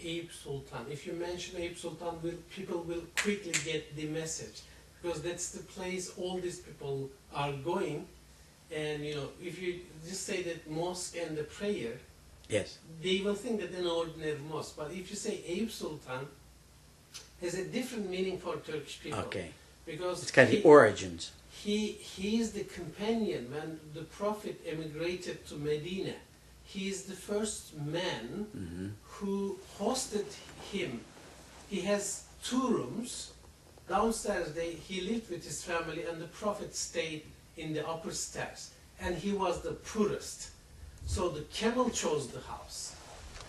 Eyüp Sultan. If you mention Eyüp Sultan, people will quickly get the message, because that's the place all these people are going. And you know, if you just say that mosque and the prayer, Yes. they will think that an ordinary mosque. But if you say Eyüp Sultan, has a different meaning for Turkish people. Okay. Because It's kind of the origins. he is the companion when the Prophet emigrated to Medina. He is the first man who hosted him. He has 2 rooms. Downstairs he lived with his family, and the Prophet stayed in the upper stairs. And he was the poorest. So the camel chose the house.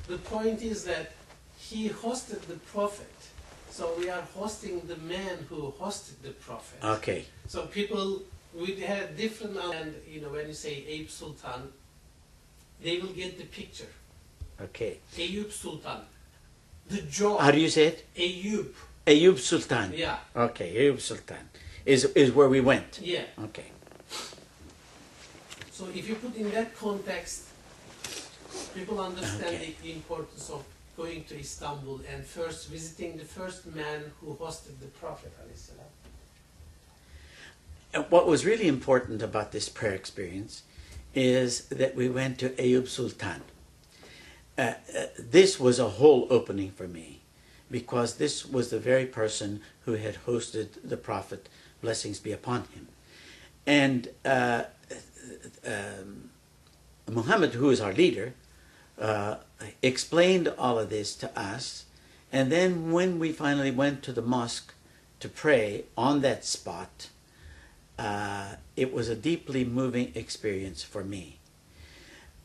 The point is that he hosted the Prophet. So we are hosting the man who hosted the Prophet. Okay. So people, we had different, and you know, when you say Eyüp Sultan, they will get the picture. Okay. Eyüp Sultan. The jaw. How do you say it? Eyüp. Eyüp Sultan. Yeah. Okay, Eyüp Sultan is where we went. Yeah. Okay. So if you put in that context, people understand Okay. the importance of going to Istanbul and first visiting the first man who hosted the Prophet. And what was really important about this prayer experience is that we went to Eyüp Sultan. This was a whole opening for me, because this was the very person who had hosted the Prophet, blessings be upon him. And Muhammad, who is our leader, explained all of this to us. And then when we finally went to the mosque to pray on that spot, it was a deeply moving experience for me.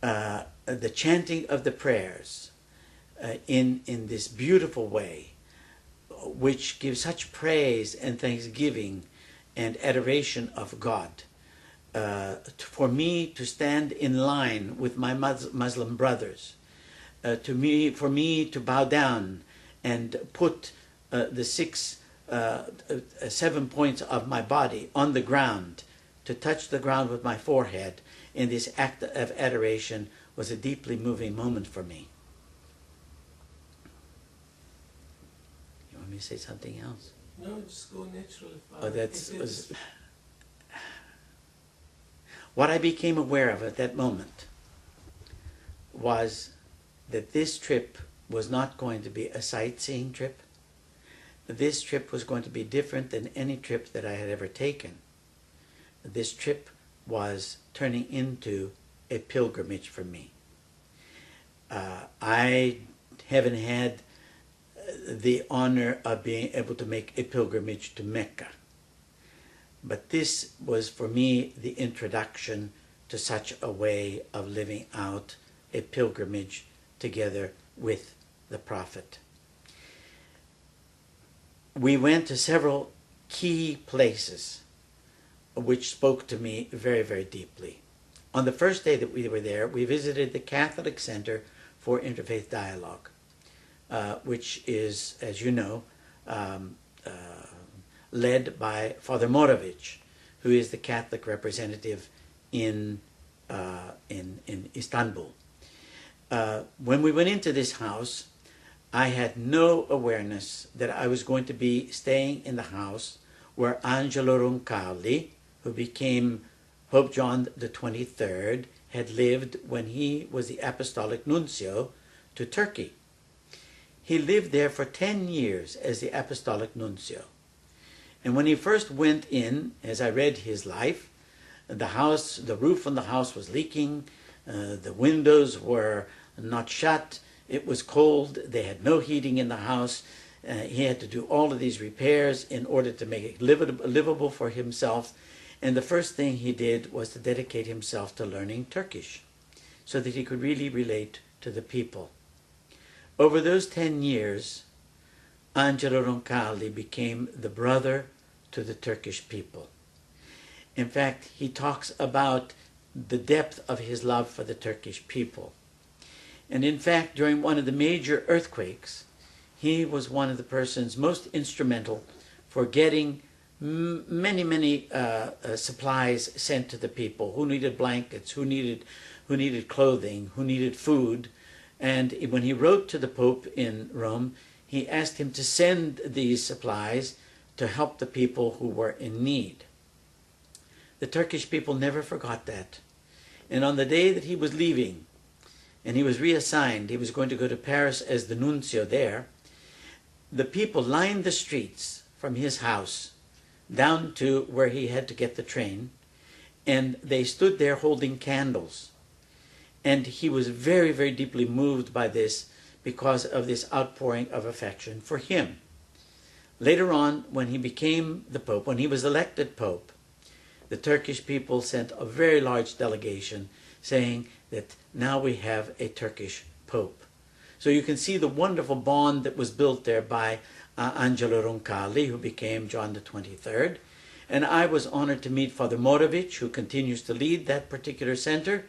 The chanting of the prayers in this beautiful way, which gives such praise and thanksgiving and adoration of God. For me to stand in line with my Muslim brothers, for me to bow down and put the 7 points of my body on the ground, to touch the ground with my forehead in this act of adoration, was a deeply moving moment for me. You want me to say something else? No, just go naturally. Oh, was what I became aware of at that moment was that this trip was not going to be a sightseeing trip. This trip was going to be different than any trip that I had ever taken. This trip was turning into a pilgrimage for me. I haven't had the honor of being able to make a pilgrimage to Mecca. But this was for me the introduction to such a way of living out a pilgrimage together with the Prophet. We went to several key places which spoke to me very, very deeply. On the first day that we were there, we visited the Catholic Center for Interfaith Dialogue, which is, as you know, led by Father Morovich, who is the Catholic representative in Istanbul. When we went into this house, I had no awareness that I was going to be staying in the house where Angelo Roncalli, who became Pope John the 23rd, had lived when he was the Apostolic Nuncio to Turkey. He lived there for 10 years as the Apostolic Nuncio. And when he first went in, as I read his life, the roof on the house was leaking, the windows were not shut, it was cold, they had no heating in the house, he had to do all of these repairs in order to make it livable for himself. And the first thing he did was to dedicate himself to learning Turkish, so that he could really relate to the people. Over those 10 years, Angelo Roncalli became the brother to the Turkish people. In fact, he talks about the depth of his love for the Turkish people. And in fact, during one of the major earthquakes, he was one of the persons most instrumental for getting many supplies sent to the people who needed blankets, who needed clothing, who needed food. And when he wrote to the Pope in Rome, he asked him to send these supplies to help the people who were in need. The Turkish people never forgot that. And on the day that he was leaving, and he was reassigned, he was going to go to Paris as the nuncio there, the people lined the streets from his house down to where he had to get the train, and they stood there holding candles. And he was very, very deeply moved by this because of this outpouring of affection for him. Later on, when he became the Pope, when he was elected Pope, the Turkish people sent a very large delegation saying that now we have a Turkish Pope. So you can see the wonderful bond that was built there by Angelo Roncalli, who became John the 23rd. And I was honored to meet Father Morovich, who continues to lead that particular center.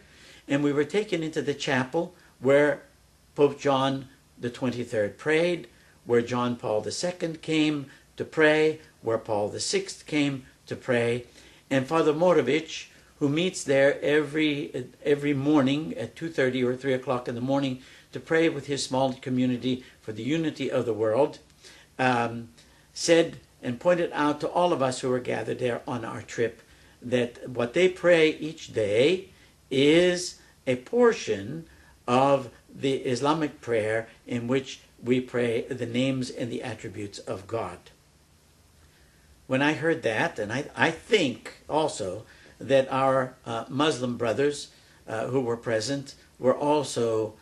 And we were taken into the chapel where Pope John the 23rd prayed, where John Paul II came to pray, where Paul VI came to pray. And Father Morovich, who meets there every morning at 2:30 or 3 o'clock in the morning to pray with his small community for the unity of the world, said and pointed out to all of us who were gathered there on our trip that what they pray each day is a portion of the Islamic prayer in which we pray the names and the attributes of God. When I heard that, and I think also that our Muslim brothers who were present were also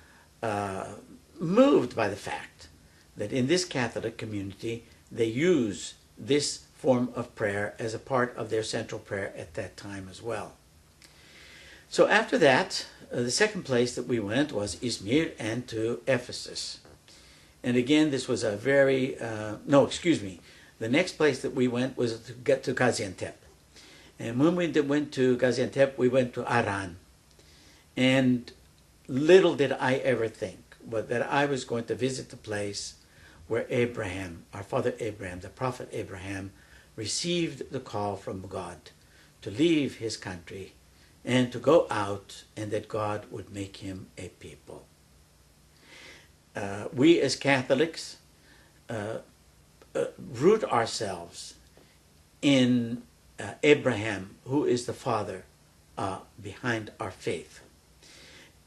moved by the fact that in this Catholic community they use this form of prayer as a part of their central prayer at that time as well. So after that, the second place that we went was Izmir and to Ephesus. And again, this was a very, the next place that we went was to get to Gaziantep. And when we went to Gaziantep, we went to Aran. And little did I ever think that I was going to visit the place where Abraham, our father Abraham, the prophet Abraham, received the call from God to leave his country and to go out, and that God would make him a people. We as Catholics root ourselves in Abraham, who is the father behind our faith.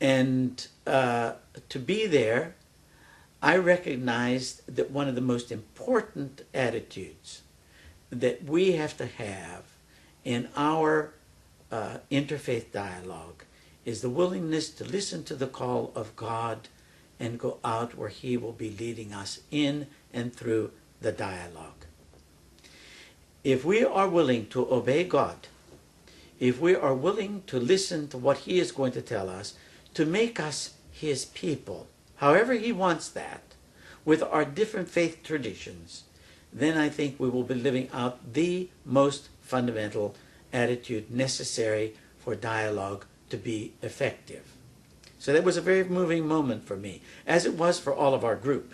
And to be there, I recognized that one of the most important attitudes that we have to have in our interfaith dialogue is the willingness to listen to the call of God and go out where he will be leading us in and through the dialogue. If we are willing to obey God, if we are willing to listen to what he is going to tell us, to make us his people, however he wants that, with our different faith traditions, then I think we will be living out the most fundamental attitude necessary for dialogue to be effective. So that was a very moving moment for me, as it was for all of our group.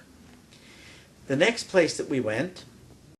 The next place that we went